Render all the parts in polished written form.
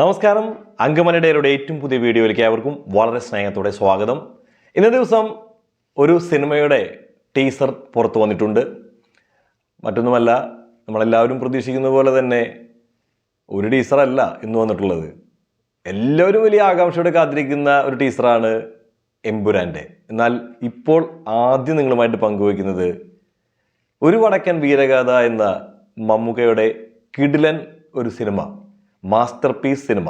നമസ്കാരം. അങ്കമനയുടെ ഏറ്റവും പുതിയ വീഡിയോയിലേക്ക് ഏവർക്കും വളരെ സ്നേഹത്തോടെ സ്വാഗതം. ഇന്നേ ദിവസം ഒരു സിനിമയുടെ ടീസർ പുറത്തു വന്നിട്ടുണ്ട്. മറ്റൊന്നുമല്ല, നമ്മളെല്ലാവരും പ്രതീക്ഷിക്കുന്ന പോലെ തന്നെ ഒരു ടീസറല്ല ഇന്ന് വന്നിട്ടുള്ളത്. എല്ലാവരും വലിയ ആകാംക്ഷയോടെ കാത്തിരിക്കുന്ന ഒരു ടീസറാണ് എമ്പുരാൻ്റെ. എന്നാൽ ഇപ്പോൾ ആദ്യം നിങ്ങളുമായിട്ട് പങ്കുവയ്ക്കുന്നത് ഒരു വടക്കൻ വീരഗാഥ എന്ന മമ്മൂക്കയുടെ കിടിലൻ ഒരു സിനിമ, മാസ്റ്റർ പീസ് സിനിമ.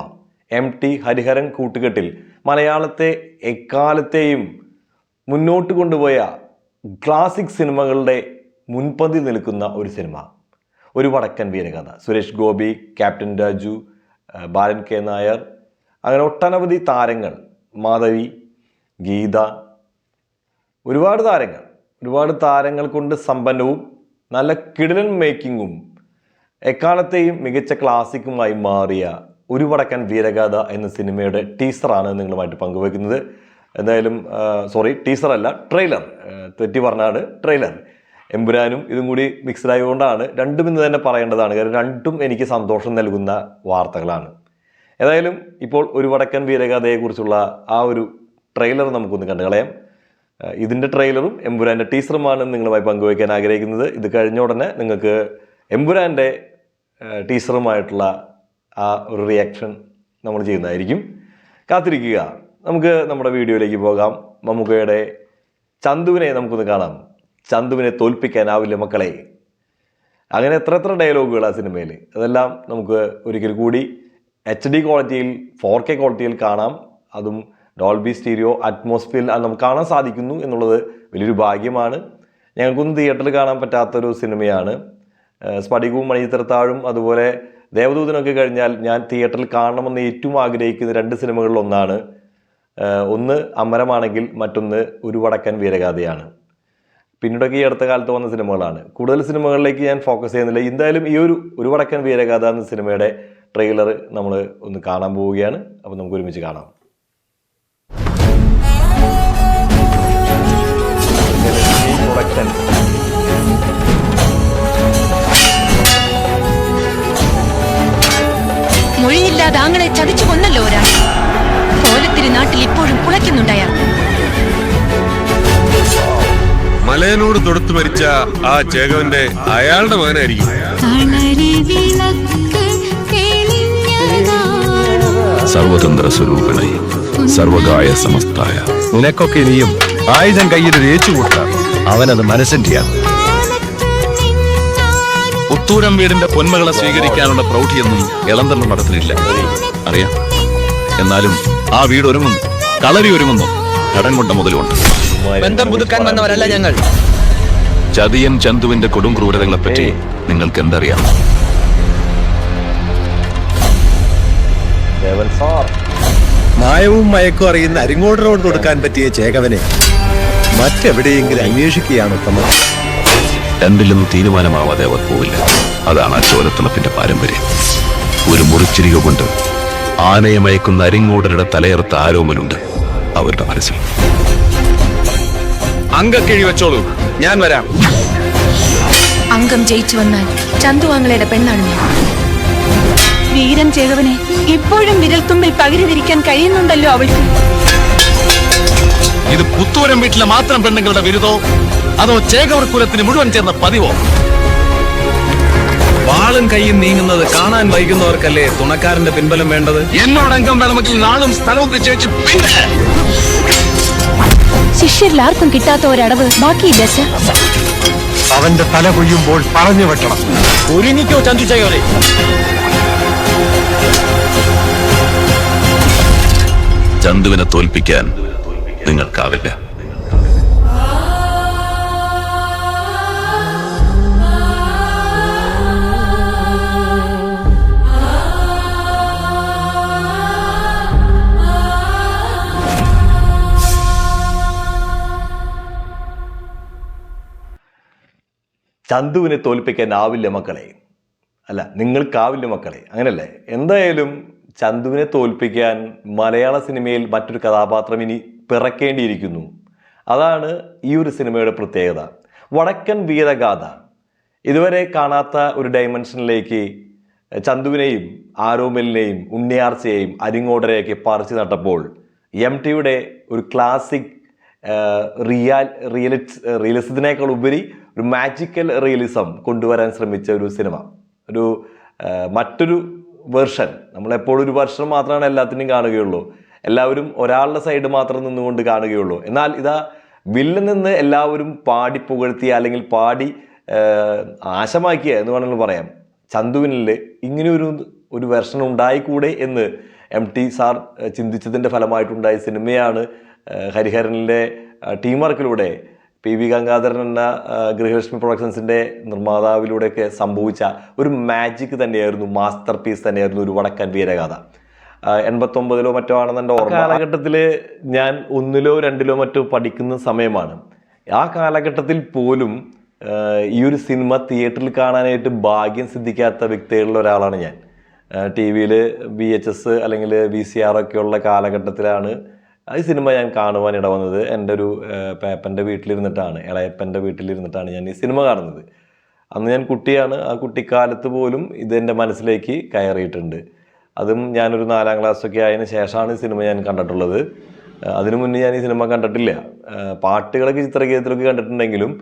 MT ഹരിഹരൻ കൂട്ടുകെട്ടിൽ മലയാളത്തെ എക്കാലത്തെയും മുന്നോട്ട് കൊണ്ടുപോയ ക്ലാസിക് സിനിമകളുടെ മുൻപന്തി നിൽക്കുന്ന ഒരു സിനിമ, ഒരു വടക്കൻ വീരഗാഥ. സുരേഷ് ഗോപി, ക്യാപ്റ്റൻ രാജു, ബാലൻ K നായർ, അങ്ങനെ ഒട്ടനവധി താരങ്ങൾ, മാധവി, ഗീത, ഒരുപാട് താരങ്ങൾ കൊണ്ട് സമ്പന്നവും നല്ല കിടിലൻ മേക്കിങ്ങും എക്കാലത്തെയും മികച്ച ക്ലാസിക്കുമായി മാറിയ ഒരു വടക്കൻ വീരഗാഥ എന്ന സിനിമയുടെ ടീസറാണ് നിങ്ങളുമായിട്ട് പങ്കുവയ്ക്കുന്നത്. എന്തായാലും ടീസറല്ല, ട്രെയിലർ, തെറ്റി പറഞ്ഞാണ് ട്രെയിലർ. എമ്പുരാനും ഇതും കൂടി മിക്സ്ഡ് ആയതുകൊണ്ടാണ് രണ്ടും ഇന്ന് തന്നെ പറയേണ്ടതാണ്. കാരണം രണ്ടും എനിക്ക് സന്തോഷം നൽകുന്ന വാർത്തകളാണ്. ഏതായാലും ഇപ്പോൾ ഒരു വടക്കൻ വീരഗാഥയെക്കുറിച്ചുള്ള ആ ഒരു ട്രെയിലർ നമുക്കൊന്ന് കണ്ടു കളയാം. ഇതിൻ്റെ ട്രെയിലറും എമ്പുരാൻ്റെ ടീസറുമാണ് നിങ്ങളുമായി പങ്കുവയ്ക്കാൻ ആഗ്രഹിക്കുന്നത്. ഇത് കഴിഞ്ഞ ഉടനെ നിങ്ങൾക്ക് എമ്പുരാൻ്റെ ടീസറുമായിട്ടുള്ള ആ ഒരു റിയാക്ഷൻ നമ്മൾ ചെയ്യുന്നതായിരിക്കും. കാത്തിരിക്കുക. നമുക്ക് നമ്മുടെ വീഡിയോയിലേക്ക് പോകാം. മമ്മൂക്കയുടെ ചന്തുവിനെ നമുക്കൊന്ന് കാണാം. ചന്തുവിനെ തോൽപ്പിക്കാനാവില്ല മക്കളെ. അങ്ങനെ എത്ര ഡയലോഗുകൾ ആ സിനിമയിൽ. അതെല്ലാം നമുക്ക് ഒരിക്കൽ കൂടി HD ക്വാളിറ്റിയിൽ, 4K ക്വാളിറ്റിയിൽ കാണാം. അതും ഡോൾബി സ്റ്റീരിയോ അറ്റ്മോസ്ഫിയറിൽ അത് നമുക്ക് കാണാൻ സാധിക്കുന്നു എന്നുള്ളത് വലിയൊരു ഭാഗ്യമാണ്. ഞങ്ങൾക്കൊന്നും തിയേറ്ററിൽ കാണാൻ പറ്റാത്തൊരു സിനിമയാണ്. സ്ഫടികവും മണിച്ചിത്രത്താഴും അതുപോലെ ദേവദൂതനൊക്കെ കഴിഞ്ഞാൽ ഞാൻ തിയേറ്ററിൽ കാണണമെന്ന് ഏറ്റവും ആഗ്രഹിക്കുന്ന 2 സിനിമകളിൽ ഒന്നാണ്. ഒന്ന് അമരമാണെങ്കിൽ മറ്റൊന്ന് ഒരു വടക്കൻ വീരഗാഥയാണ്. പിന്നീടൊക്കെ ഈ അടുത്ത കാലത്ത് വന്ന സിനിമകളാണ്. കൂടുതൽ സിനിമകളിലേക്ക് ഞാൻ ഫോക്കസ് ചെയ്യുന്നില്ല. എന്തായാലും ഈ ഒരു വടക്കൻ വീരഗാഥ എന്ന സിനിമയുടെ ട്രെയിലർ നമ്മൾ ഒന്ന് കാണാൻ പോവുകയാണ്. അപ്പോൾ നമുക്ക് ഒരുമിച്ച് കാണാം. മൊഴിയില്ലാതെ ആങ്ങളെ ചതിച്ചു കൊന്നല്ലോ ഒരാൾ. കോലത്തിരി നാട്ടിൽ ഇപ്പോഴും പുളയ്ക്കുന്നുണ്ടയാൾ. മലയനോട് തൊടുത്തു മരിച്ച ആ ചേകവന്റെ അയാളുടെ മകനായിരിക്കും. സർവതന്ത്ര സ്വരൂപനായി സർവകായ സമസ്തായ നിനക്കൊക്കെ ഇനിയും ആയുധം കയ്യിൽ തേച്ചുകൂട്ടാം. അവനത് മനസ്സിന്റെയാണ്. പുത്തൂരം വീടിന്റെ പൊന്മകളെ സ്വീകരിക്കാനുള്ള പ്രൗഢിയൊന്നും ഇളന്തള്ള നടത്തിനില്ല, അറിയാം. എന്നാലും ആ വീട് ഒരുങ്ങുന്നു, കളരി ഒരുങ്ങുന്നു. കടം കൊണ്ട മുതലുണ്ട്. ബന്ധം പുതുക്കാൻ വന്നവരല്ല ഞങ്ങൾ. ചതിയൻ ചന്തുവിന്റെ കൊടും ക്രൂരതകളെപ്പറ്റി നിങ്ങൾക്ക് എന്തറിയാം? മായവും മയക്കും അറിയുന്ന അരിങ്ങോടനോട് കൊടുക്കാൻ പറ്റിയ ചേകവനെ മറ്റെവിടെയെങ്കിലും അന്വേഷിക്കുകയാണ് ഉത്തമം. രണ്ടിലും തീരുമാനമാവാതെ അവർ പോവില്ല. അതാണ് ആ ചോരത്തിളപ്പിന്റെ പാരമ്പര്യം. ഒരു മുറിച്ചിരിക കൊണ്ട് ആനയെ മയക്കുന്ന അരിങ്ങോടരുടെ തലയറുത്ത ആരോമലുണ്ട് അവരുടെ മനസ്സിൽ. അങ്കക്കിഴി വെച്ചോളൂ, ഞാൻ വരാം. അംഗം ജയിച്ചു വന്നാൽ ചന്തുവാങ്ങളയുടെ പെണ്ണാണ് ഞാൻ. വീരൻ ചേകവനെ ഇപ്പോഴും വിരൽത്തുമ്പിൽ പകിരിതിരിക്കാൻ കഴിയുന്നുണ്ടല്ലോ അവൾക്ക്. ഇത് പുത്തൂരം വീട്ടിലെ മാത്രം പെണ്ണുങ്ങളുടെ വിരുദോ അതോ ചേകവർ കുലത്തിന് മുഴുവൻ ചേർന്ന പതിവോ? വാളും കൈയും നീങ്ങുന്നത് കാണാൻ വൈകുന്നവർക്കല്ലേ തുണക്കാരന്റെ പിൻബലം വേണ്ടത്? എന്നോടംഗം വേണമെങ്കിൽ നാളും സ്ഥലവും നിശ്ചയിച്ച് പിന്നെ ശിഷ്യരിൽ ആർക്കും കിട്ടാത്ത ഒരടവ് ബാക്കി ദശ. അവന്റെ തല കൊയ്യുമ്പോൾ പറഞ്ഞു വെക്കണം. ഒരുങ്ങിക്കോ ചന്തു ചേകവനെ. ചന്തുവിനെ തോൽപ്പിക്കാൻ നിങ്ങൾക്കാവില്ല. ചന്തുവിനെ തോൽപ്പിക്കാനാവില്ല മക്കളെ. അല്ല, നിങ്ങൾക്കാവില്ല മക്കളെ, അങ്ങനല്ലേ? എന്തായാലും ചന്തുവിനെ തോൽപ്പിക്കാൻ മലയാള സിനിമയിൽ മറ്റൊരു കഥാപാത്രം ഇനി പിറക്കേണ്ടിയിരിക്കുന്നു. അതാണ് ഈ ഒരു സിനിമയുടെ പ്രത്യേകത. വടക്കൻ വീരഗാഥ. ഇതുവരെ കാണാത്ത ഒരു ഡയമെൻഷനിലേക്ക് ചന്തുവിനെയും ആരോമലിനെയും ഉണ്ണിയാർച്ചയെയും അരിങ്ങോടരെയൊക്കെ പറിച്ചു നട്ടപ്പോൾ MTയുടെ ഒരു ക്ലാസിക് റിയലിസത്തിനേക്കാൾ ഉപരി ഒരു മാജിക്കൽ റിയലിസം കൊണ്ടുവരാൻ ശ്രമിച്ച ഒരു സിനിമ, ഒരു മറ്റൊരു വേർഷൻ. നമ്മളെപ്പോഴും ഒരു വെർഷൻ മാത്രമാണ് എല്ലാത്തിനും കാണുകയുള്ളൂ, എല്ലാവരും ഒരാളുടെ സൈഡ് മാത്രം നിന്നുകൊണ്ട് കാണുകയുള്ളൂ. എന്നാൽ ഇതാ വില്ലൻ നിന്ന് എല്ലാവരും പാടി പുകഴ്ത്തിയ അല്ലെങ്കിൽ പാടി ആശമാക്കിയ എന്ന് വേണമെങ്കിൽ പറയാം ചന്തുവിനിൽ ഇങ്ങനെ ഒരു വെർഷൻ ഉണ്ടായിക്കൂടെ എന്ന് MT സാർ ചിന്തിച്ചതിൻ്റെ ഫലമായിട്ടുണ്ടായ സിനിമയാണ് ഹരിഹരനിലെ ടീം വർക്കിലൂടെ PV ഗംഗാധരൻ എന്ന ഗൃഹലക്ഷ്മി പ്രൊഡക്ഷൻസിൻ്റെ നിർമ്മാതാവിലൂടെയൊക്കെ സംഭവിച്ച ഒരു മാജിക് തന്നെയായിരുന്നു, മാസ്റ്റർ പീസ് തന്നെയായിരുന്നു ഒരു വടക്കൻ വീരഗാഥ. 89 മറ്റോ ആണെന്നെ ഓർമ്മ. കാലഘട്ടത്തിൽ ഞാൻ 1ലോ 2ലോ മറ്റോ പഠിക്കുന്ന സമയമാണ്. ആ കാലഘട്ടത്തിൽ പോലും ഈ ഒരു സിനിമ തിയേറ്ററിൽ കാണാനായിട്ട് ഭാഗ്യം സിദ്ധിക്കാത്ത വ്യക്തികളിൽ ഒരാളാണ് ഞാൻ. TV-യിൽ VHS അല്ലെങ്കിൽ VCR ഒക്കെ ഉള്ള കാലഘട്ടത്തിലാണ് ഈ സിനിമ ഞാൻ കാണുവാൻ ഇടവന്നത്. എൻ്റെ ഒരു പേപ്പൻ്റെ വീട്ടിലിരുന്നിട്ടാണ്, ഇളയപ്പൻ്റെ വീട്ടിലിരുന്നിട്ടാണ് ഞാൻ ഈ സിനിമ കാണുന്നത്. അന്ന് ഞാൻ കുട്ടിയാണ്. ആ കുട്ടിക്കാലത്ത് പോലും ഇതെൻ്റെ മനസ്സിലേക്ക് കയറിയിട്ടുണ്ട്. അതും ഞാനൊരു 4ാം ക്ലാസ്സൊക്കെ ആയതിനു ശേഷമാണ് ഈ സിനിമ ഞാൻ കണ്ടിട്ടുള്ളത്. അതിനു മുന്നേ ഞാൻ ഈ സിനിമ കണ്ടിട്ടില്ല. പാട്ടുകളൊക്കെ ചിത്രഗീതത്തിലൊക്കെ കണ്ടിട്ടുണ്ടെങ്കിലും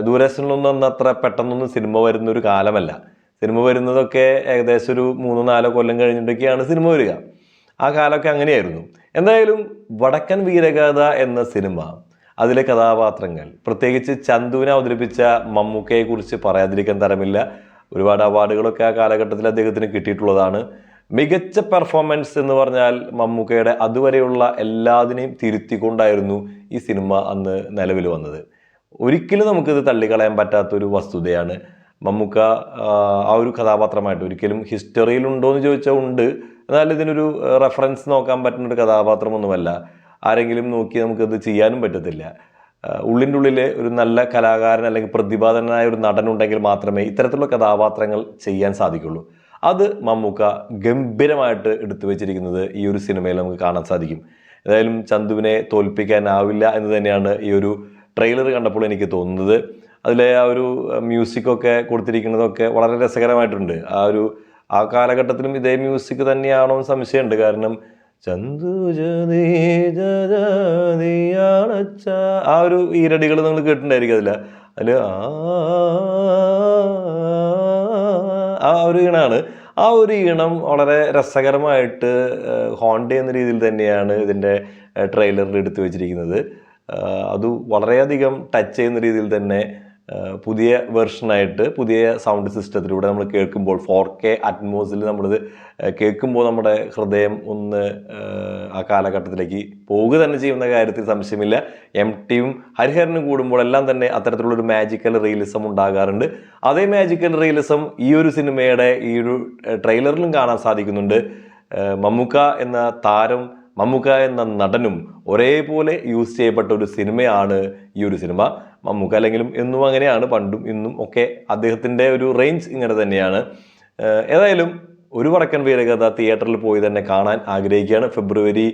ദൂരദർശനിലൊന്നും അന്ന് അത്ര പെട്ടെന്നൊന്നും സിനിമ വരുന്നൊരു കാലമല്ല. സിനിമ വരുന്നതൊക്കെ ഏകദേശം ഒരു 3-4 കൊല്ലം കഴിഞ്ഞിട്ടൊക്കെയാണ് സിനിമ വരിക. ആ കാലമൊക്കെ അങ്ങനെയായിരുന്നു. എന്തായാലും വടക്കൻ വീരഗാഥ എന്ന സിനിമ, അതിലെ കഥാപാത്രങ്ങൾ, പ്രത്യേകിച്ച് ചന്തുവിനെ അവതരിപ്പിച്ച മമ്മൂക്കയെ കുറിച്ച് പറയാതിരിക്കാൻ തരമില്ല. ഒരുപാട് അവാർഡുകളൊക്കെ ആ കാലഘട്ടത്തിൽ അദ്ദേഹത്തിന് കിട്ടിയിട്ടുള്ളതാണ്. മികച്ച പെർഫോമൻസ് എന്ന് പറഞ്ഞാൽ മമ്മൂക്കയുടെ അതുവരെയുള്ള എല്ലാതിനെയും തിരുത്തിക്കൊണ്ടായിരുന്നു ഈ സിനിമ അന്ന് നിലവിൽ വന്നത്. ഒരിക്കലും നമുക്കിത് തള്ളിക്കളയാൻ പറ്റാത്തൊരു വസ്തുതയാണ്. മമ്മൂക്ക ആ ഒരു കഥാപാത്രമായിട്ട് ഒരിക്കലും ഹിസ്റ്ററിയിലുണ്ടോ എന്ന് ചോദിച്ചാൽ ഉണ്ട്. എന്നാൽ ഇതിനൊരു റെഫറൻസ് നോക്കാൻ പറ്റുന്നൊരു കഥാപാത്രമൊന്നുമല്ല. ആരെങ്കിലും നോക്കി നമുക്കത് ചെയ്യാനും പറ്റത്തില്ല. ഉള്ളിൻ്റെ ഉള്ളിൽ ഒരു നല്ല കലാകാരൻ അല്ലെങ്കിൽ പ്രതിഭാധനായ ഒരു നടനുണ്ടെങ്കിൽ മാത്രമേ ഇത്തരത്തിലുള്ള കഥാപാത്രങ്ങൾ ചെയ്യാൻ സാധിക്കുള്ളൂ. അത് മമ്മൂക്ക ഗംഭീരമായിട്ട് എടുത്തു വെച്ചിരിക്കുന്നത് ഈ ഒരു സിനിമയിൽ നമുക്ക് കാണാൻ സാധിക്കും. ഏതായാലും ചന്തുവിനെ തോൽപ്പിക്കാനാവില്ല എന്ന് തന്നെയാണ് ഈ ഒരു ട്രെയിലർ കണ്ടപ്പോൾ എനിക്ക് തോന്നുന്നത്. അതിലെ ആ ഒരു മ്യൂസിക്കൊക്കെ കൊടുത്തിരിക്കുന്നതൊക്കെ വളരെ രസകരമായിട്ടുണ്ട്. ആ കാലഘട്ടത്തിലും ഇതേ മ്യൂസിക് തന്നെയാണോ എന്ന് സംശയമുണ്ട്. കാരണം ചന്തു ആ ഒരു ഈരടികൾ നിങ്ങൾ കേട്ടിട്ടുണ്ടായിരിക്കും. അതിൽ ആ ഒരു ഈണമാണ്. ആ ഒരു ഈണം വളരെ രസകരമായിട്ട് ഹോണ്ട് ചെയ്യുന്ന രീതിയിൽ തന്നെയാണ് ഇതിൻ്റെ ട്രെയിലറിൽ എടുത്തു വെച്ചിരിക്കുന്നത്. അത് വളരെയധികം ടച്ച് ചെയ്യുന്ന രീതിയിൽ തന്നെ പുതിയ വെർഷനായിട്ട് പുതിയ സൗണ്ട് സിസ്റ്റത്തിലൂടെ നമ്മൾ കേൾക്കുമ്പോൾ 4K അറ്റ്മോസിൽ നമ്മളിത് കേൾക്കുമ്പോൾ നമ്മുടെ ഹൃദയം ഒന്ന് ആ കാലഘട്ടത്തിലേക്ക് പോവുക തന്നെ ചെയ്യുന്ന കാര്യത്തിൽ സംശയമില്ല. MTയും ഹരിഹരനും കൂടുമ്പോൾ എല്ലാം തന്നെ അത്തരത്തിലുള്ളൊരു മാജിക്കൽ റിയലിസം ഉണ്ടാകാറുണ്ട്. അതേ മാജിക്കൽ റിയലിസം ഈ ഒരു സിനിമയുടെ ഈ ഒരു ട്രെയിലറിലും കാണാൻ സാധിക്കുന്നുണ്ട്. മമ്മൂക്ക എന്ന താരം, മമ്മൂക്ക എന്ന നടനും ഒരേപോലെ യൂസ് ചെയ്യപ്പെട്ട ഒരു സിനിമയാണ് ഈ ഒരു സിനിമ. മമ്മൂക്ക അല്ലെങ്കിലും എന്നും അങ്ങനെയാണ്, പണ്ടും ഇന്നും ഒക്കെ അദ്ദേഹത്തിൻ്റെ ഒരു റേഞ്ച് ഇങ്ങനെ തന്നെയാണ്. ഏതായാലും ഒരു വടക്കൻ വീരഗാഥ തിയേറ്ററിൽ പോയി തന്നെ കാണാൻ ആഗ്രഹിക്കുകയാണ്. ഫെബ്രുവരി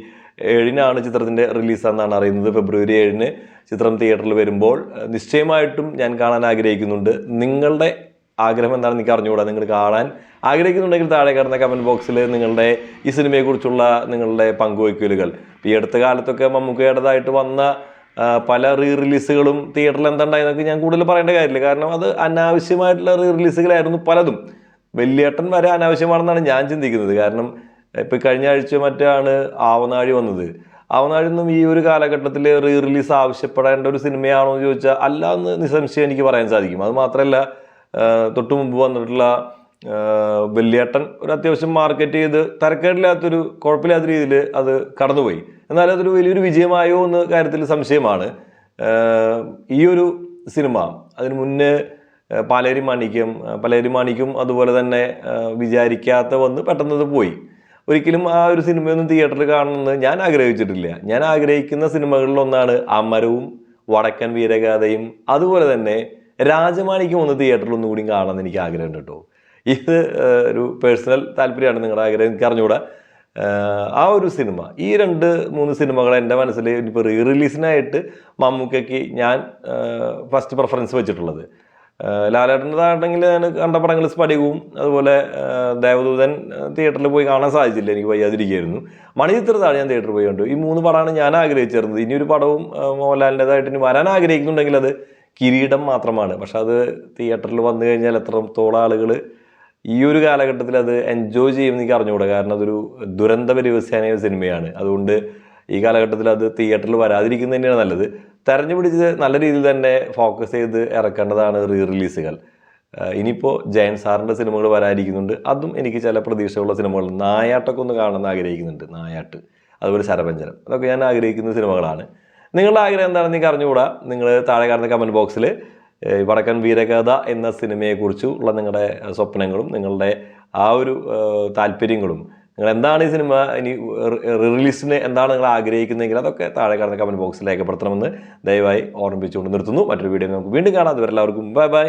7-നാണ് ചിത്രത്തിൻ്റെ റിലീസാണെന്നാണ് അറിയുന്നത്. ഫെബ്രുവരി 7-ന് ചിത്രം തിയേറ്ററിൽ വരുമ്പോൾ നിശ്ചയമായിട്ടും ഞാൻ കാണാൻ ആഗ്രഹിക്കുന്നുണ്ട്. നിങ്ങളുടെ ആഗ്രഹം എന്താണെന്ന് എനിക്ക് അറിഞ്ഞുകൂടാ. നിങ്ങൾ കാണാൻ ആഗ്രഹിക്കുന്നുണ്ടെങ്കിൽ താഴെ കിടന്ന കമൻറ്റ് ബോക്സിൽ നിങ്ങളുടെ ഈ സിനിമയെക്കുറിച്ചുള്ള നിങ്ങളുടെ പങ്കുവയ്ക്കലുകൾ, ഈ അടുത്ത കാലത്തൊക്കെ മമ്മൂക്കയുടേതായിട്ട് വന്ന പല റിലീസുകളും തിയേറ്ററിൽ എന്തുണ്ടായെന്നൊക്കെ ഞാൻ കൂടുതൽ പറയേണ്ട കാര്യമില്ല. കാരണം അത് അനാവശ്യമായിട്ടുള്ള റിലീസുകളായിരുന്നു പലതും. വലിയേട്ടൻ വരെ അനാവശ്യമാണെന്നാണ് ഞാൻ ചിന്തിക്കുന്നത്. കാരണം ഇപ്പം കഴിഞ്ഞ ആഴ്ച മറ്റാണ് ആവനാഴി വന്നത്. ആവനാഴിന്നും ഈ ഒരു കാലഘട്ടത്തിൽ റിലീസ് ആവശ്യപ്പെടേണ്ട ഒരു സിനിമയാണോ എന്ന് ചോദിച്ചാൽ അല്ല എന്ന് നിസ്സംശയം എനിക്ക് പറയാൻ സാധിക്കും. അത് മാത്രമല്ല, തൊട്ടു മുമ്പ് വന്നിട്ടുള്ള വലിയേട്ടൻ ഒരു അത്യാവശ്യം മാർക്കറ്റ് ചെയ്ത് തരക്കേടില്ലാത്തൊരു കുഴപ്പമില്ലാത്ത രീതിയിൽ അത് കടന്നുപോയി. എന്നാൽ അതൊരു വലിയൊരു വിജയമായോ എന്ന കാര്യത്തിൽ സംശയമാണ്. ഈ ഒരു സിനിമ അതിന് മുന്നേ പാലേരി മാണിക്യം അതുപോലെ തന്നെ വിചാരിക്കാത്ത വന്ന് പെട്ടെന്നത് പോയി. ഒരിക്കലും ആ ഒരു സിനിമയൊന്നും തിയേറ്ററിൽ കാണണമെന്ന് ഞാൻ ആഗ്രഹിച്ചിട്ടില്ല. ഞാൻ ആഗ്രഹിക്കുന്ന സിനിമകളിലൊന്നാണ് അമരവും വടക്കൻ വീരഗാഥയും. അതുപോലെ തന്നെ രാജമാണിക്യം ഒന്ന് തിയേറ്ററിൽ ഒന്നുകൂടി കാണണമെന്ന് എനിക്ക് ആഗ്രഹമുണ്ട് കേട്ടോ. ഇത് ഒരു പേഴ്സണൽ താല്പര്യമാണ്, നിങ്ങളുടെ ആഗ്രഹം എനിക്ക് അറിഞ്ഞുകൂടാ. ആ ഒരു സിനിമ, ഈ 2-3 സിനിമകൾ എൻ്റെ മനസ്സിൽ ഇപ്പോൾ റിലീസിനായിട്ട് മമ്മൂക്കയ്ക്ക് ഞാൻ ഫസ്റ്റ് പ്രിഫറൻസ് വെച്ചിട്ടുള്ളത്. ലാലേട്ടൻ്റെതാണെങ്കിൽ ഞാൻ കണ്ട പടങ്ങൾ സ്ഫടികവും അതുപോലെ ദേവദൂതൻ തിയേറ്ററിൽ പോയി കാണാൻ സാധിച്ചില്ല, എനിക്ക് വയ്യാതിരിക്കുകയായിരുന്നു. മണിച്ചിത്രത്താഴ് ഞാൻ തിയേറ്ററിൽ പോയി കണ്ടു. ഈ 3 പടമാണ് ഞാൻ ആഗ്രഹിച്ചിരുന്നത്. ഇനിയൊരു പടവും മോഹൻലാലിൻ്റെതായിട്ട് ഇനി വരാൻ ആഗ്രഹിക്കുന്നുണ്ടെങ്കിൽ അത് കിരീടം മാത്രമാണ്. പക്ഷെ അത് തിയേറ്ററിൽ വന്നു കഴിഞ്ഞാൽ എത്രത്തോളം ആളുകൾ ഈ ഒരു കാലഘട്ടത്തിൽ അത് എൻജോയ് ചെയ്യുമെന്ന് എനിക്ക് അറിഞ്ഞുകൂടാ. കാരണം അതൊരു ദുരന്ത പര്യവസായ സിനിമയാണ്. അതുകൊണ്ട് ഈ കാലഘട്ടത്തിൽ അത് തിയേറ്ററിൽ വരാതിരിക്കുന്നത് തന്നെയാണ് നല്ലത്. തെരഞ്ഞു പിടിച്ച് നല്ല രീതിയിൽ തന്നെ ഫോക്കസ് ചെയ്ത് ഇറക്കേണ്ടതാണ് റിലീസുകൾ. ഇനിയിപ്പോൾ ജയൻ സാറിൻ്റെ സിനിമകൾ വരാതിരിക്കുന്നുണ്ട്. അതും എനിക്ക് ചില പ്രതീക്ഷയുള്ള സിനിമകൾ. നായാട്ടൊക്കെ ഒന്ന് കാണണമെന്ന് ആഗ്രഹിക്കുന്നുണ്ട്. നായാട്ട്, അതുപോലെ ശരപഞ്ചരം, അതൊക്കെ ഞാൻ ആഗ്രഹിക്കുന്ന സിനിമകളാണ്. നിങ്ങളുടെ ആഗ്രഹം എന്താണെന്ന് എനിക്ക് അറിഞ്ഞുകൂടാ. നിങ്ങൾ താഴെ കാണുന്ന കമൻറ്റ് ബോക്സിൽ വടക്കൻ വീരകഥ എന്ന സിനിമയെക്കുറിച്ചുള്ള നിങ്ങളുടെ സ്വപ്നങ്ങളും നിങ്ങളുടെ ആ ഒരു താല്പര്യങ്ങളും, നിങ്ങൾ എന്താണ് ഈ സിനിമ ഇനി റിലീസിന് എന്താണ് നിങ്ങൾ ആഗ്രഹിക്കുന്നതെങ്കിൽ അതൊക്കെ താഴെ കാണുന്ന കമൻറ്റ് ബോക്സിൽ രേഖപ്പെടുത്തണമെന്ന് ദയവായി ഓർമ്മിപ്പിച്ചുകൊണ്ട് നിർത്തുന്നു. മറ്റൊരു വീഡിയോ നമുക്ക് വീണ്ടും കാണാം. അതുവരെ എല്ലാവർക്കും ബൈ ബൈ.